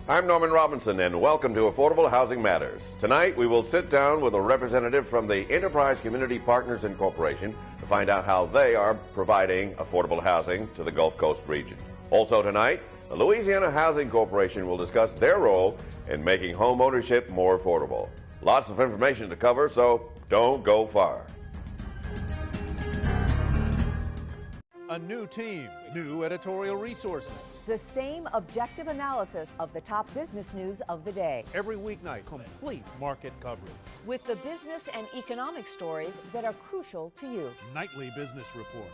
I'm Norman Robinson, and welcome to Affordable Housing Matters. Tonight, we will sit down with a representative from the Enterprise Community Partners Incorporation to find out how they are providing affordable housing to the Gulf Coast region. Also tonight, the Louisiana Housing Corporation will discuss their role in making home ownership more affordable. Lots of information to cover, so don't go far. A new team, new editorial resources. The same objective analysis of the top business news of the day. Every weeknight, complete market coverage. With the business and economic stories that are crucial to you. Nightly business report.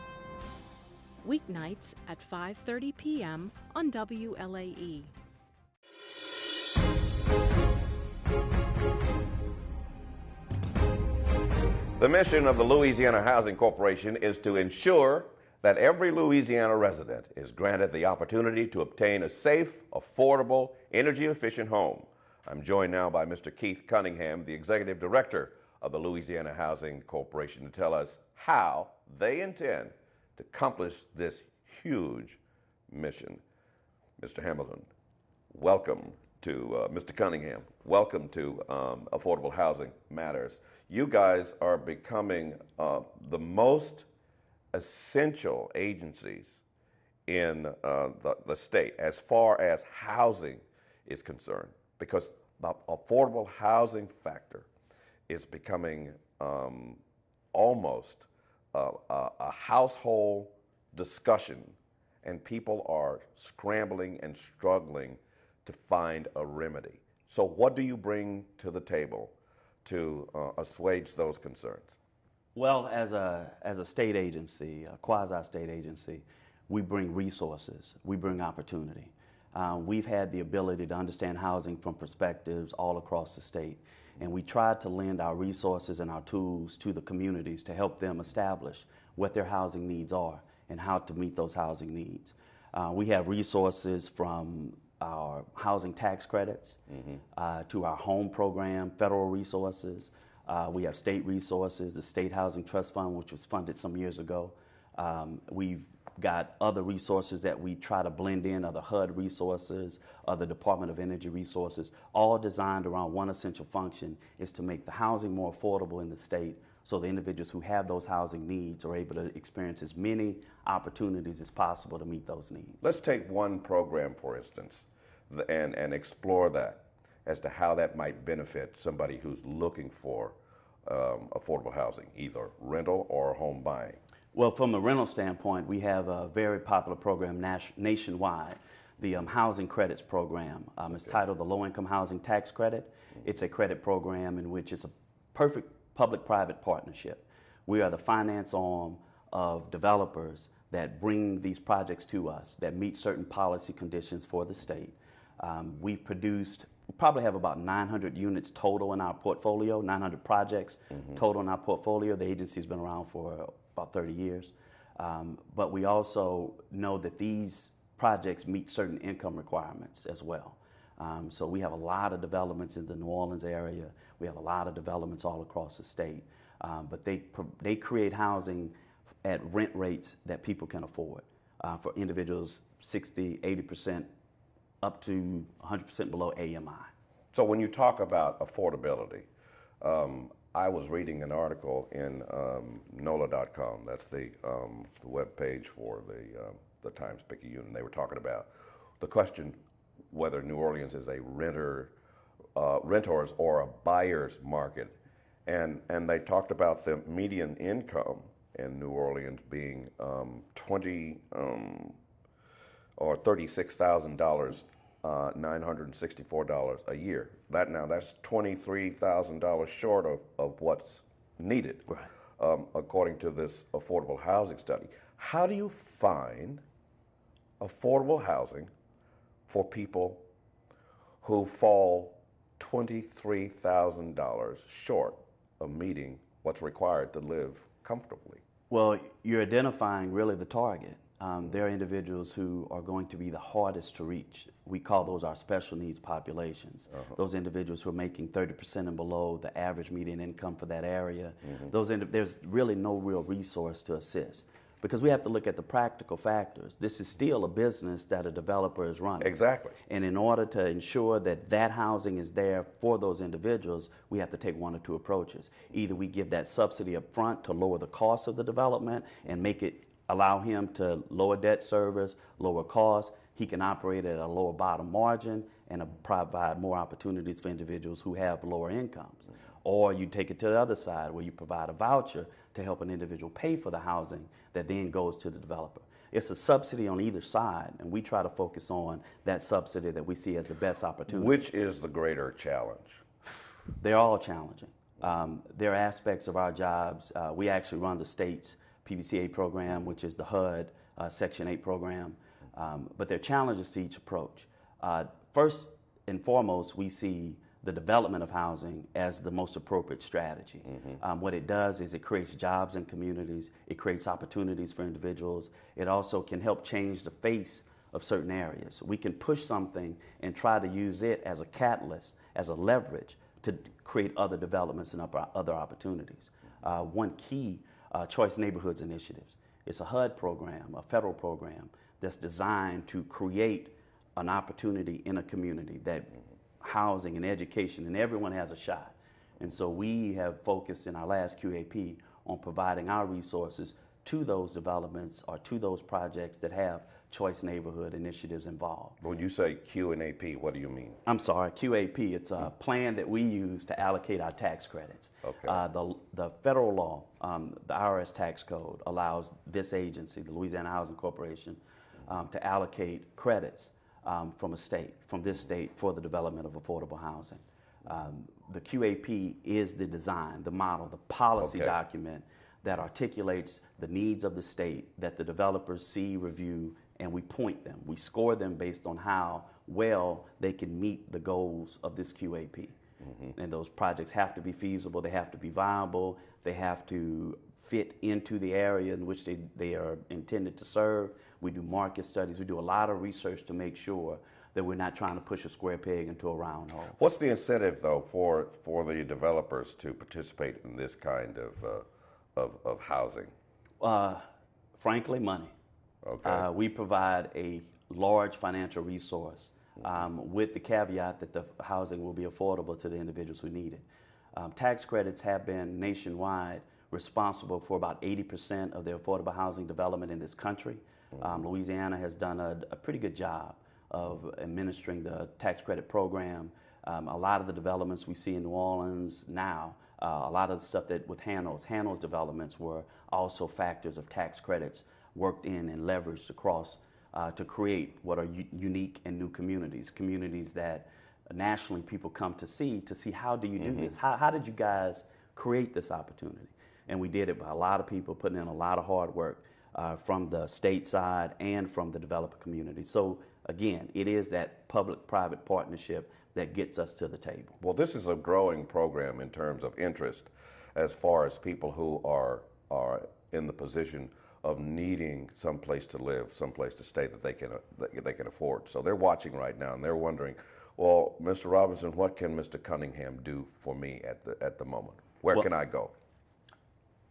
Weeknights at 5:30 p.m. on WLAE. The mission of the Louisiana Housing Corporation is to ensure that every Louisiana resident is granted the opportunity to obtain a safe, affordable, energy-efficient home. I'm joined now by Mr. Keith Cunningham, the Executive Director of the Louisiana Housing Corporation, to tell us how they intend to accomplish this huge mission. Mr. Hamilton, welcome to Mr. Cunningham. Welcome to Affordable Housing Matters. You guys are becoming the most essential agencies in the state as far as housing is concerned, because the affordable housing factor is becoming almost a household discussion, and people are scrambling and struggling to find a remedy. So what do you bring to the table to assuage those concerns? Well, as a state agency, a quasi-state agency, we bring resources, we bring opportunity. We've had the ability to understand housing from perspectives all across the state, and we try to lend our resources and our tools to the communities to help them establish what their housing needs are and how to meet those housing needs. We have resources from our housing tax credits to our home program, federal resources. We have state resources, the State Housing Trust Fund, which was funded some years ago. We've got other resources that we try to blend in, other HUD resources, other Department of Energy resources, all designed around one essential function, is to make the housing more affordable in the state so the individuals who have those housing needs are able to experience as many opportunities as possible to meet those needs. Let's take one program, for instance, and explore that as to how that might benefit somebody who's looking for affordable housing, either rental or home buying. Well, from a rental standpoint, we have a very popular program nationwide, the Housing Credits Program. It's titled the Low Income Housing Tax Credit. It's a credit program in which it's a perfect public-private partnership. We are the finance arm of developers that bring these projects to us that meet certain policy conditions for the state. We've produced, we probably have about 900 units total in our portfolio, 900 projects total in our portfolio. The agency's been around for about 30 years. But we also know that these projects meet certain income requirements as well. So we have a lot of developments in the New Orleans area. We have a lot of developments all across the state. But they create housing at rent rates that people can afford. For individuals, 60, 80%, up to 100% below AMI. So when you talk about affordability, I was reading an article in NOLA.com. That's the web page for the Times-Picayune, and they were talking about the question whether New Orleans is a renters or a buyer's market, and they talked about the median income in New Orleans being $36,000, $964 a year. That's $23,000 short of what's needed, right, according to this affordable housing study. How do you find affordable housing for people who fall $23,000 short of meeting what's required to live comfortably? Well, you're identifying really the target. There are individuals who are going to be the hardest to reach. We call those our special needs populations. Those individuals who are making 30% and below the average median income for that area. There's really no real resource to assist. because we have to look at the practical factors. This is still a business that a developer is running. Exactly. And in order to ensure that that housing is there for those individuals, we have to take one or two approaches. Either we give that subsidy up front to lower the cost of the development and allow him to lower debt service, lower costs. He can operate at a lower bottom margin and provide more opportunities for individuals who have lower incomes. Or you take it to the other side where you provide a voucher to help an individual pay for the housing that then goes to the developer. It's a subsidy on either side, and we try to focus on that subsidy that we see as the best opportunity. Which is the greater challenge? They're all challenging. There are aspects of our jobs. We actually run the state's PBCA program, which is the HUD Section 8 program. But there are challenges to each approach. First and foremost, we see the development of housing as the most appropriate strategy. What it does is it creates jobs in communities, it creates opportunities for individuals, it also can help change the face of certain areas. We can push something and try to use it as a catalyst, as a leverage to create other developments and other opportunities. One key, Choice Neighborhoods Initiatives. It's a HUD program, a federal program that's designed to create an opportunity in a community that housing and education, and everyone has a shot. And so we have focused in our last QAP on providing our resources to those developments or to those projects that have choice neighborhood initiatives involved. When you say QAP, what do you mean? I'm sorry, QAP, it's a plan that we use to allocate our tax credits. Okay. The federal law, the IRS tax code, allows this agency, the Louisiana Housing Corporation, to allocate credits from this state for the development of affordable housing. The QAP is the design, the model, the policy document that articulates the needs of the state that the developers see, review, and we point them. We score them based on how well they can meet the goals of this QAP. And those projects have to be feasible, they have to be viable, they have to fit into the area in which they are intended to serve. We do market studies, we do a lot of research to make sure that we're not trying to push a square peg into a round hole. What's the incentive, though, for the developers to participate in this kind of housing? Frankly, money. Okay. We provide a large financial resource with the caveat that the housing will be affordable to the individuals who need it. Tax credits have been nationwide responsible for about 80% of the affordable housing development in this country. Louisiana has done a pretty good job of administering the tax credit program. A lot of the developments we see in New Orleans now, a lot of the stuff that with Hano's developments were also factors of tax credits worked in and leveraged across to create what are unique and new communities that nationally people come to see how do you do this? How did you guys create this opportunity? And we did it by a lot of people putting in a lot of hard work from the state side and from the developer community. So again, it is that public-private partnership that gets us to the table. Well, this is a growing program in terms of interest as far as people who are in the position of needing some place to live, some place to stay that they can afford. So they're watching right now and they're wondering, well, Mr. Robinson, what can Mr. Cunningham do for me at the moment? Where can I go?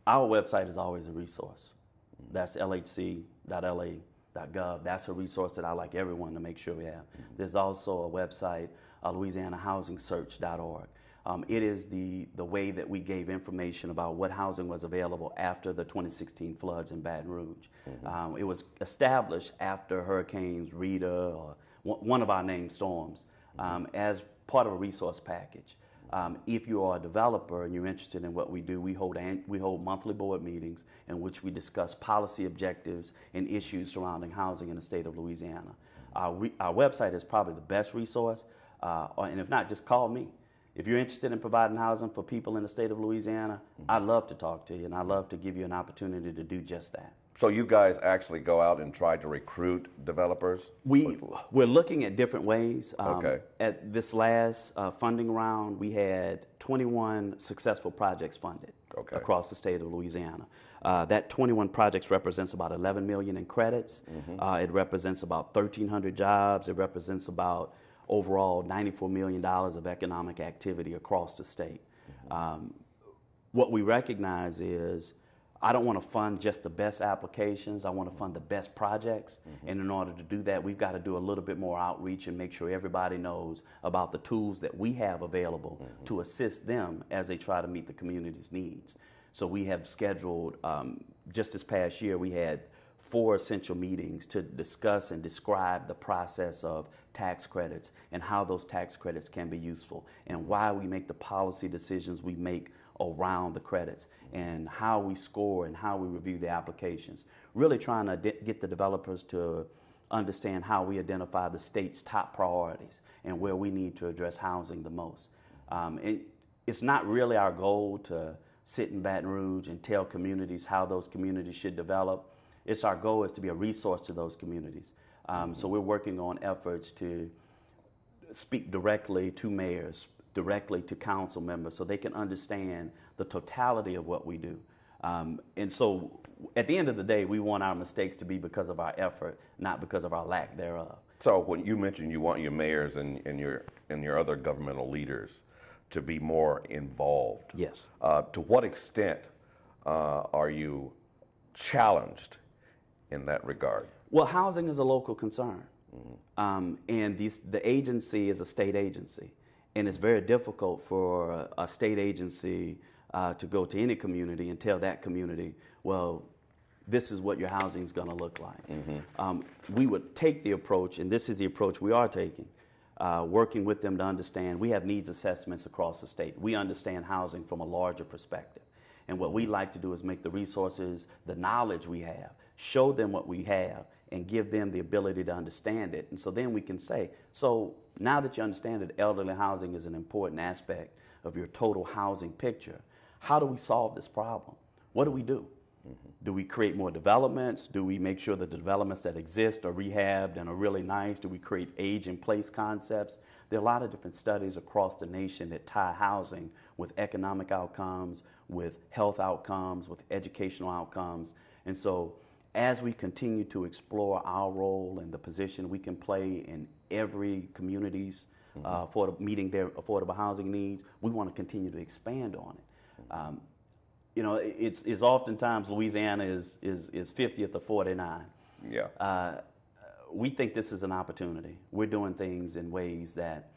Our website is always a resource. That's lhc.la.gov. That's a resource that I like everyone to make sure we have. There's also a website, LouisianaHousingSearch.org. It is the way that we gave information about what housing was available after the 2016 floods in Baton Rouge. It was established after Hurricanes Rita or one of our named storms as part of a resource package. If you are a developer and you're interested in what we do, we hold monthly board meetings in which we discuss policy objectives and issues surrounding housing in the state of Louisiana. Our website is probably the best resource, and if not, just call me. If you're interested in providing housing for people in the state of Louisiana, I'd love to talk to you, and I'd love to give you an opportunity to do just that. So you guys actually go out and try to recruit developers? We're looking at different ways. Okay. At this last funding round, we had 21 successful projects funded across the state of Louisiana. That 21 projects represents about 11 million in credits. It represents about 1,300 jobs. It represents about overall $94 million of economic activity across the state. What we recognize is I don't want to fund just the best applications. I want to fund the best projects. And in order to do that, we've got to do a little bit more outreach and make sure everybody knows about the tools that we have available to assist them as they try to meet the community's needs. So we have scheduled, just this past year, we had 4 essential meetings to discuss and describe the process of tax credits and how those tax credits can be useful and why we make the policy decisions we make around the credits and how we score and how we review the applications. Really trying to get the developers to understand how we identify the state's top priorities and where we need to address housing the most. And it's not really our goal to sit in Baton Rouge and tell communities how those communities should develop. It's our goal is to be a resource to those communities. So we're working on efforts to speak directly to mayors, directly to council members so they can understand the totality of what we do. And so at the end of the day, we want our mistakes to be because of our effort, not because of our lack thereof. So when you mentioned you want your mayors and your other governmental leaders to be more involved. Yes. To what extent are you challenged in that regard? Well, housing is a local concern. And the agency is a state agency. And it's very difficult for a state agency to go to any community and tell that community, well, this is what your housing is going to look like. We would take the approach, and this is the approach we are taking, working with them to understand we have needs assessments across the state. We understand housing from a larger perspective. And what we like to do is make the resources, the knowledge we have, show them what we have, and give them the ability to understand it. And so then we can say, so now that you understand that elderly housing is an important aspect of your total housing picture, how do we solve this problem? What do we do? Do we create more developments? Do we make sure that the developments that exist are rehabbed and are really nice? Do we create age-in-place concepts? There are a lot of different studies across the nation that tie housing with economic outcomes, with health outcomes, with educational outcomes. And so as we continue to explore our role and the position we can play in every community's for meeting their affordable housing needs, we want to continue to expand on it. You know, it's oftentimes Louisiana is 50th of 49. Yeah. We think this is an opportunity. We're doing things in ways that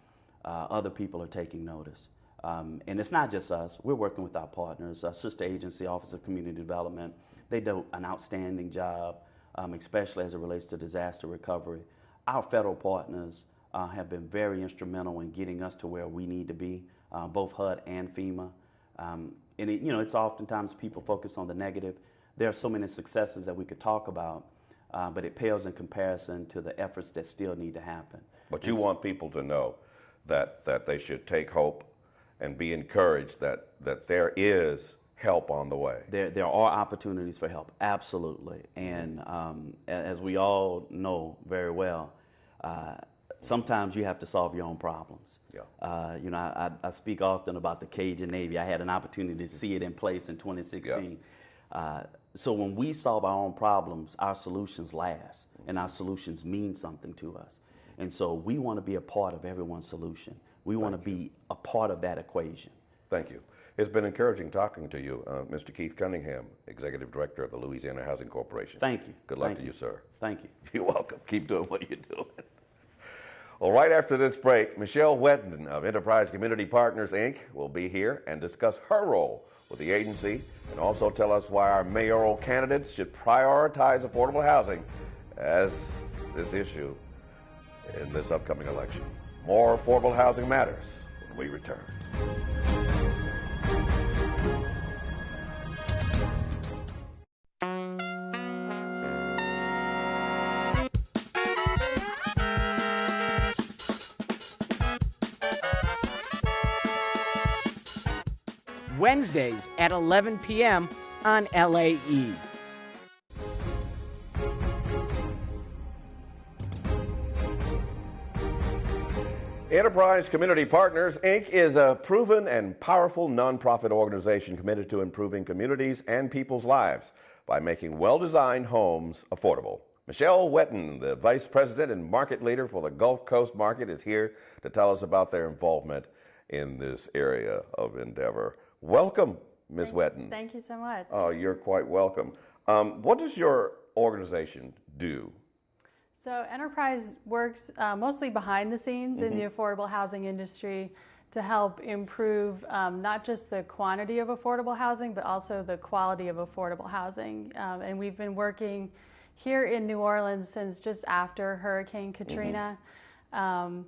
other people are taking notice. And it's not just us. We're working with our partners, our sister agency, Office of Community Development. They do an outstanding job, especially as it relates to disaster recovery. Our federal partners have been very instrumental in getting us to where we need to be, both HUD and FEMA. And it's oftentimes people focus on the negative. There are so many successes that we could talk about, but it pales in comparison to the efforts that still need to happen. But you want people to know that they should take hope and be encouraged that there is help on the way. There are opportunities for help, absolutely. And as we all know very well, sometimes you have to solve your own problems. Yeah. I speak often about the Cajun Navy. I had an opportunity to see it in place in 2016. Yeah. So when we solve our own problems, our solutions last, and our solutions mean something to us. And so we want to be a part of everyone's solution. We want to be a part of that equation. Thank you. It's been encouraging talking to you, Mr. Keith Cunningham, Executive Director of the Louisiana Housing Corporation. Thank you. Good luck to you, sir. Thank you. You're welcome. Keep doing what you're doing. Well, right after this break, Michelle Whetten of Enterprise Community Partners, Inc. will be here and discuss her role with the agency and also tell us why our mayoral candidates should prioritize affordable housing as this issue in this upcoming election. More Affordable Housing Matters when we return. Wednesdays at 11 p.m. on LAE. Enterprise Community Partners, Inc. is a proven and powerful nonprofit organization committed to improving communities and people's lives by making well-designed homes affordable. Michelle Whetten, the Vice President and Market Leader for the Gulf Coast Market, is here to tell us about their involvement in this area of endeavor. Welcome, Ms. Whetten. Thank you so much. Oh, you're quite welcome. What does your organization do? So Enterprise works mostly behind the scenes in the affordable housing industry to help improve not just the quantity of affordable housing, but also the quality of affordable housing. And we've been working here in New Orleans since just after Hurricane Katrina to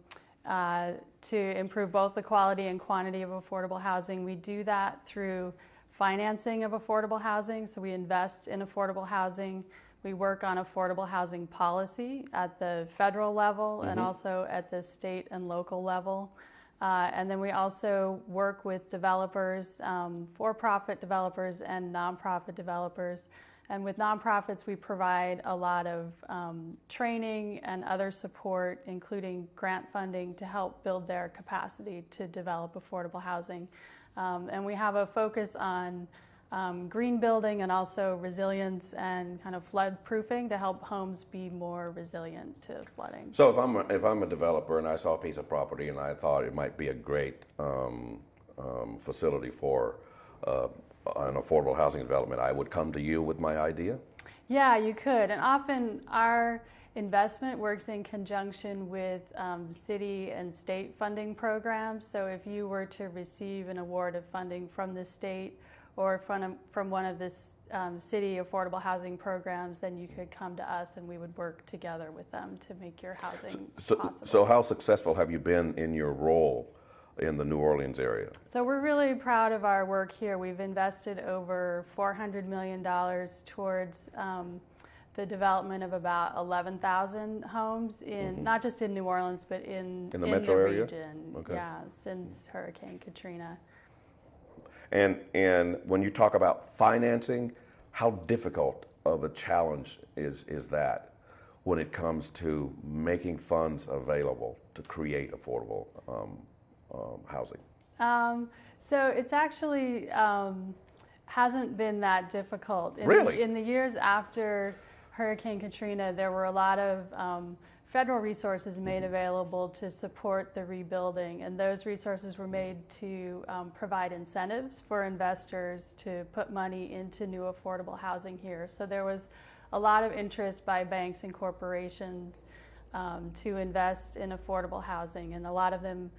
improve both the quality and quantity of affordable housing. We do that through financing of affordable housing, so we invest in affordable housing. We work on affordable housing policy at the federal level and also at the state and local level. And then we also work with developers, for-profit developers and nonprofit developers. And with nonprofits, we provide a lot of training and other support, including grant funding, to help build their capacity to develop affordable housing. And we have a focus on green building and also resilience and kind of flood proofing to help homes be more resilient to flooding. So if I'm a developer and I saw a piece of property and I thought it might be a great facility for an affordable housing development, I would come to you with my idea? Yeah, you could. And often our investment works in conjunction with city and state funding programs. So if you were to receive an award of funding from the state or from one of the city affordable housing programs, then you could come to us and we would work together with them to make your housing possible. So how successful have you been in your role in the New Orleans area? So we're really proud of our work here. We've invested over $400 million towards the development of about 11,000 homes in not just in New Orleans, but in the metro area region. Okay. Yeah, since Hurricane Katrina. And when you talk about financing, how difficult of a challenge is that when it comes to making funds available to create affordable housing? So it's actually hasn't been that difficult. Really? In the years after Hurricane Katrina, there were a lot of federal resources made available to support the rebuilding, and those resources were made to provide incentives for investors to put money into new affordable housing here. So there was a lot of interest by banks and corporations to invest in affordable housing, and a lot of them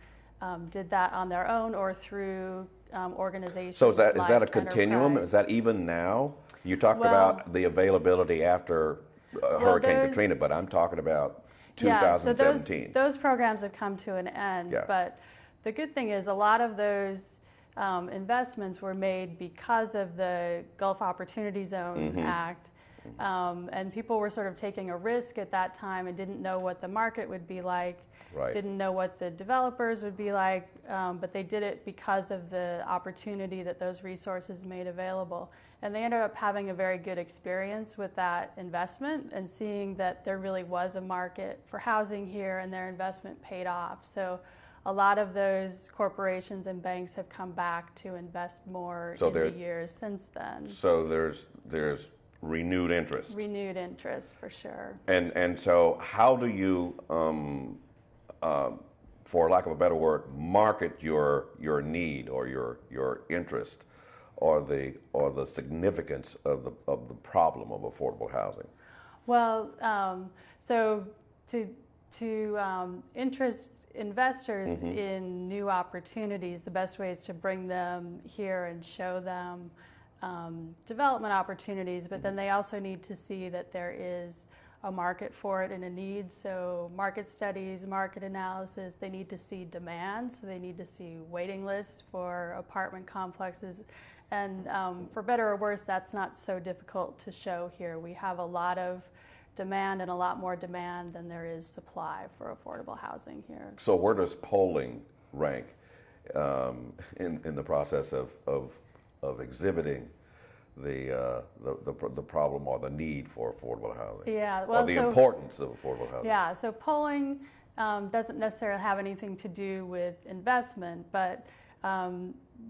did that on their own or through organizations. So is that like a continuum? Enterprise. Is that even now? You talked about the availability after Hurricane Katrina, but I'm talking about 2017. Yeah, so those programs have come to an end. Yeah. But the good thing is a lot of those investments were made because of the Gulf Opportunity Zone Act. And people were sort of taking a risk at that time and didn't know what the market would be like, didn't know what the developers would be like, but they did it because of the opportunity that those resources made available. And they ended up having a very good experience with that investment and seeing that there really was a market for housing here and their investment paid off. So a lot of those corporations and banks have come back to invest more in the years since then. So there's renewed interest. Renewed interest, for sure. And so how do you, for lack of a better word, market your need or your interest or the significance of the problem of affordable housing? Well, so to interest investors in new opportunities, the best way is to bring them here and show them development opportunities, but then they also need to see that there is a market for it and a need. So market studies, market analysis, they need to see demand, so they need to see waiting lists for apartment complexes. And for better or worse, that's not so difficult to show here. We have a lot of demand and a lot more demand than there is supply for affordable housing here. So where does polling rank in the process of exhibiting the problem or the need for affordable housing? Yeah, well, or the importance of affordable housing? Yeah, so polling doesn't necessarily have anything to do with investment, but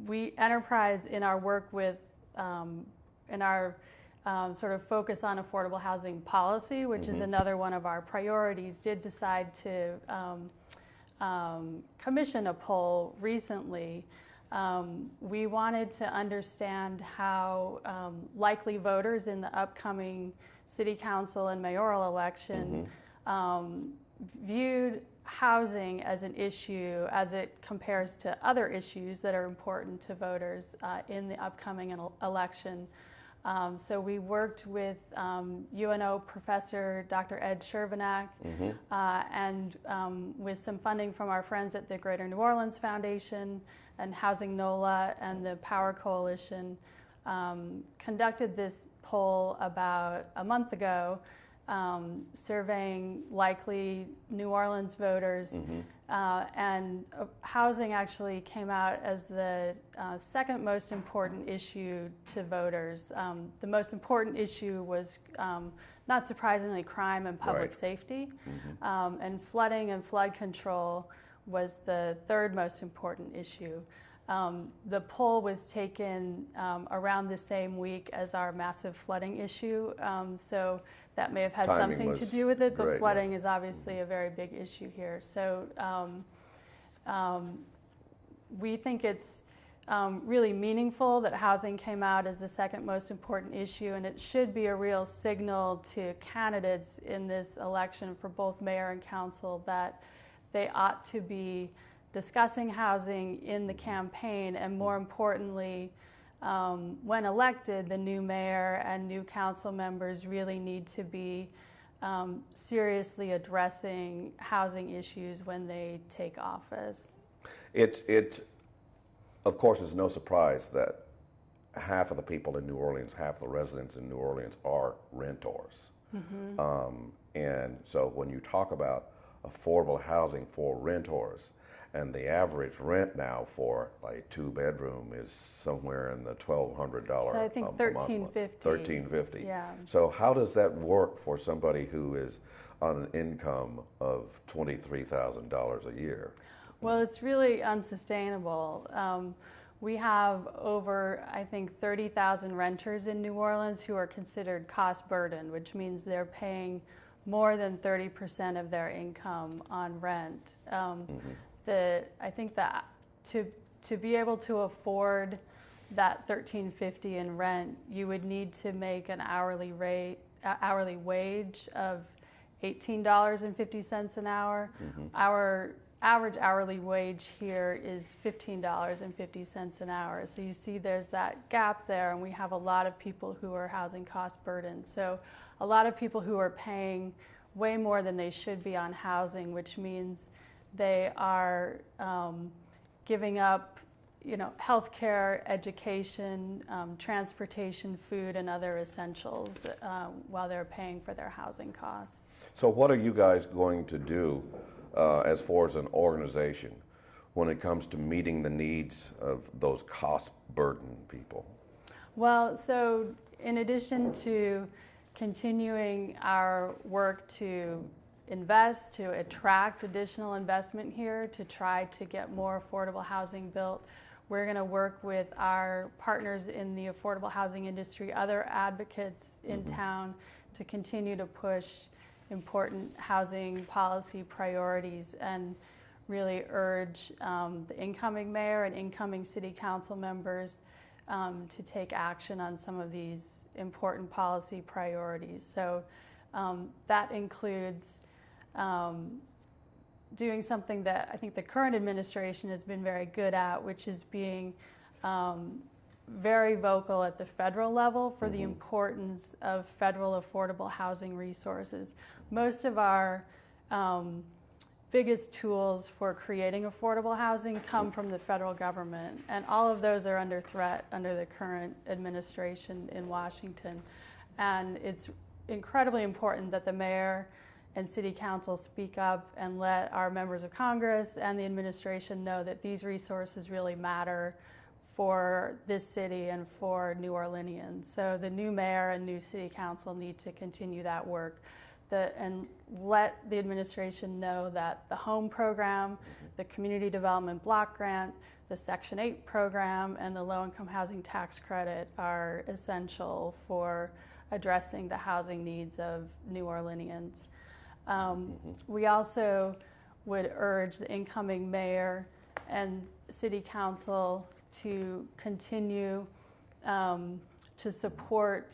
we Enterprise in our work with in our sort of focus on affordable housing policy, which is another one of our priorities, did decide to commission a poll recently we wanted to understand how likely voters in the upcoming city council and mayoral election viewed housing as an issue as it compares to other issues that are important to voters in the upcoming election. So we worked with UNO professor Dr. Ed Shervanack and with some funding from our friends at the Greater New Orleans Foundation and Housing NOLA and the Power Coalition, conducted this poll about a month ago, surveying likely New Orleans voters, and housing actually came out as the second most important issue to voters. The most important issue was, not surprisingly, crime and public safety, and flooding and flood control was the third most important issue. The poll was taken around the same week as our massive flooding issue, so that may have had something to do with it, but flooding is obviously a very big issue here. So we think it's really meaningful that housing came out as the second most important issue, and it should be a real signal to candidates in this election for both mayor and council that they ought to be discussing housing in the campaign, and more importantly, when elected, the new mayor and new council members really need to be seriously addressing housing issues when they take office. It of course, is no surprise that half of the people in New Orleans, half the residents in New Orleans are renters. And so when you talk about affordable housing for renters, and the average rent now for like 2-bedroom is somewhere in the $1,200 so I think $1,350. $1,350. Yeah. So how does that work for somebody who is on an income of $23,000 a year? Well, it's really unsustainable. We have over, I think, 30,000 renters in New Orleans who are considered cost burden, which means they're paying more than 30% of their income on rent. I think that to be able to afford that $1,350 in rent, you would need to make an hourly wage of $18.50 an hour. Our average hourly wage here is $15.50 an hour. So you see there's that gap there, and we have a lot of people who are housing cost burdened. So a lot of people who are paying way more than they should be on housing, which means they are giving up, healthcare, education, transportation, food, and other essentials while they're paying for their housing costs. So what are you guys going to do as far as an organization when it comes to meeting the needs of those cost-burdened people? Well, so in addition to continuing our work to invest, to attract additional investment here, to try to get more affordable housing built, we're going to work with our partners in the affordable housing industry, other advocates in town, to continue to push important housing policy priorities and really urge the incoming mayor and incoming city council members to take action on some of these important policy priorities. So that includes doing something that I think the current administration has been very good at, which is being very vocal at the federal level for the importance of federal affordable housing resources. Most of our biggest tools for creating affordable housing come from the federal government, and all of those are under threat under the current administration in Washington. And it's incredibly important that the mayor and city council speak up and let our members of Congress and the administration know that these resources really matter for this city and for New Orleanians. So the new mayor and new city council need to continue that work and let the administration know that the HOME program, the Community Development Block Grant, the Section 8 program, and the Low-Income Housing Tax Credit are essential for addressing the housing needs of New Orleanians. We also would urge the incoming mayor and city council to continue to support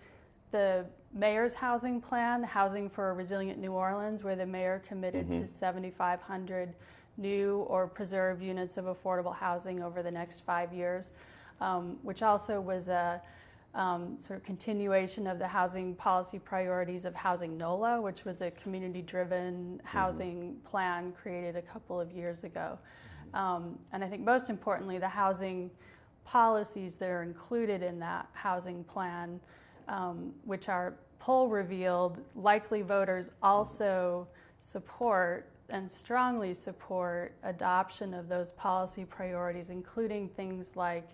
the mayor's housing plan, Housing for a Resilient New Orleans, where the mayor committed to 7,500 new or preserved units of affordable housing over the next 5 years, which also was a sort of continuation of the housing policy priorities of Housing NOLA, which was a community-driven housing plan created a couple of years ago. And I think most importantly, the housing policies that are included in that housing plan, which our poll revealed likely voters also support and strongly support adoption of those policy priorities, including things like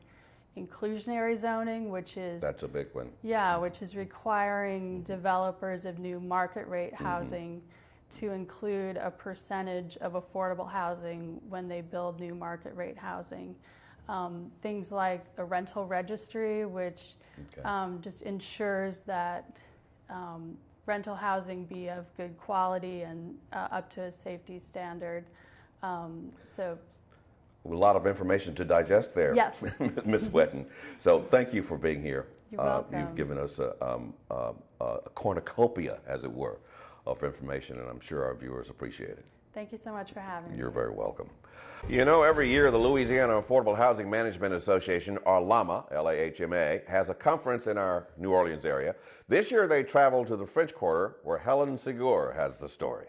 inclusionary zoning, which is... That's a big one. Yeah, which is requiring developers of new market rate housing to include a percentage of affordable housing when they build new market rate housing. Things like the rental registry, which just ensures that rental housing be of good quality and up to a safety standard. So a lot of information to digest there, yes. Ms. Whetten. So thank you for being here. You're welcome. You've given us a cornucopia, as it were, of information, and I'm sure our viewers appreciate it. Thank you so much for having me. You're very welcome. You know, every year the Louisiana Affordable Housing Management Association, or LAHMA, LAHMA, has a conference in our New Orleans area. This year they traveled to the French Quarter, where Helen Segur has the story.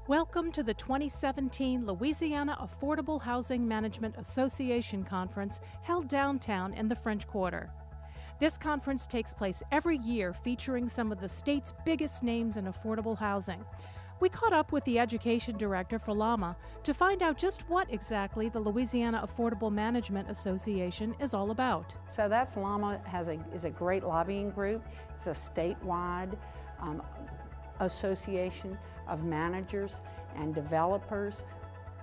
Welcome to the 2017 Louisiana Affordable Housing Management Association Conference held downtown in the French Quarter. This conference takes place every year featuring some of the state's biggest names in affordable housing. We caught up with the education director for LAHMA to find out just what exactly the Louisiana Affordable Management Association is all about. So that's LAHMA is a great lobbying group. It's a statewide association of managers and developers.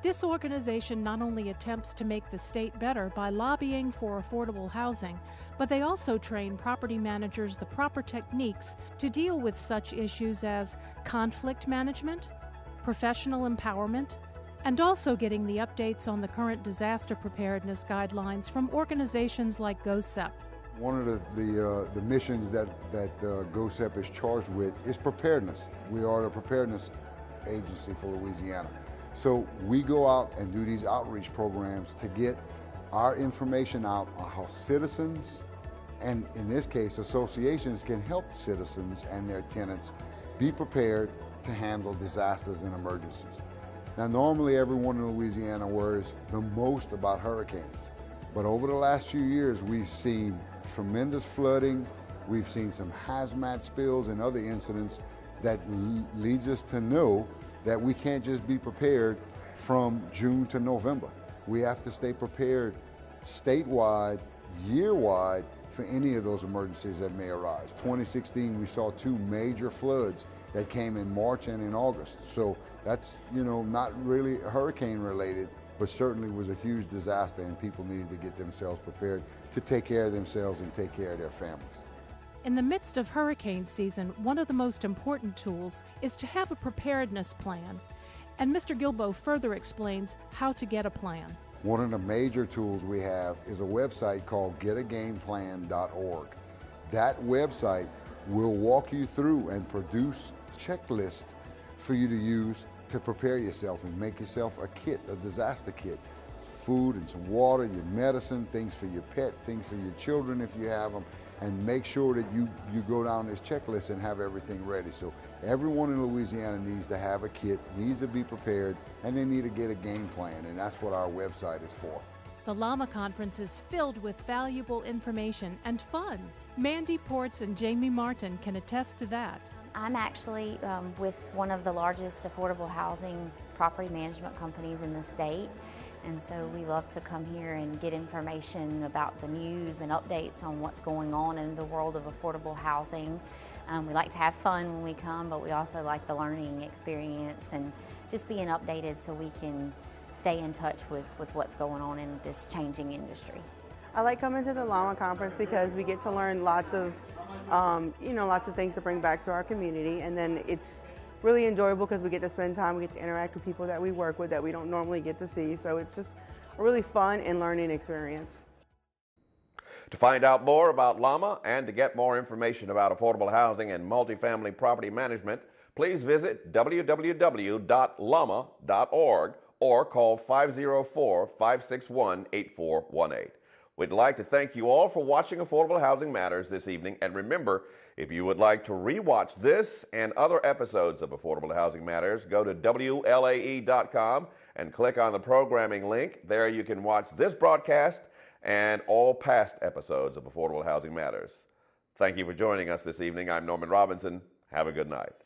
This organization not only attempts to make the state better by lobbying for affordable housing, but they also train property managers the proper techniques to deal with such issues as conflict management, professional empowerment, and also getting the updates on the current disaster preparedness guidelines from organizations like GOSEP. One of the missions that GOSEP is charged with is preparedness. We are the preparedness agency for Louisiana. So we go out and do these outreach programs to get our information out on how citizens, and in this case associations, can help citizens and their tenants be prepared to handle disasters and emergencies. Now normally everyone in Louisiana worries the most about hurricanes, but over the last few years we've seen tremendous flooding, we've seen some hazmat spills and other incidents that leads us to know that we can't just be prepared from June to November. We have to stay prepared statewide, year-wide, for any of those emergencies that may arise. 2016, we saw 2 major floods that came in March and in August. So that's, not really hurricane related, but certainly was a huge disaster, and people needed to get themselves prepared to take care of themselves and take care of their families. In the midst of hurricane season, one of the most important tools is to have a preparedness plan. And Mr. Gilbo further explains how to get a plan. One of the major tools we have is a website called getagameplan.org. That website will walk you through and produce checklists for you to use to prepare yourself and make yourself a kit, a disaster kit. Food and some water, your medicine, things for your pet, things for your children if you have them, and make sure that you go down this checklist and have everything ready. So everyone in Louisiana needs to have a kit, needs to be prepared, and they need to get a game plan, and that's what our website is for. The LAHMA conference is filled with valuable information and fun. Mandy Ports and Jaime Martin can attest to that. I'm actually with one of the largest affordable housing property management companies in the state. And so we love to come here and get information about the news and updates on what's going on in the world of affordable housing. We like to have fun when we come, but we also like the learning experience and just being updated so we can stay in touch with what's going on in this changing industry. I like coming to the LAHMA conference because we get to learn lots of things to bring back to our community, and then it's really enjoyable because we get to spend time, we get to interact with people that we work with that we don't normally get to see. So it's just really fun and learning experience. To find out more about LAHMA and to get more information about affordable housing and multifamily property management, please visit www.lahma.org or call 504-561-8418. We'd like to thank you all for watching Affordable Housing Matters this evening, and remember, if you would like to rewatch this and other episodes of Affordable Housing Matters, go to WLAE.com and click on the programming link. There you can watch this broadcast and all past episodes of Affordable Housing Matters. Thank you for joining us this evening. I'm Norman Robinson. Have a good night.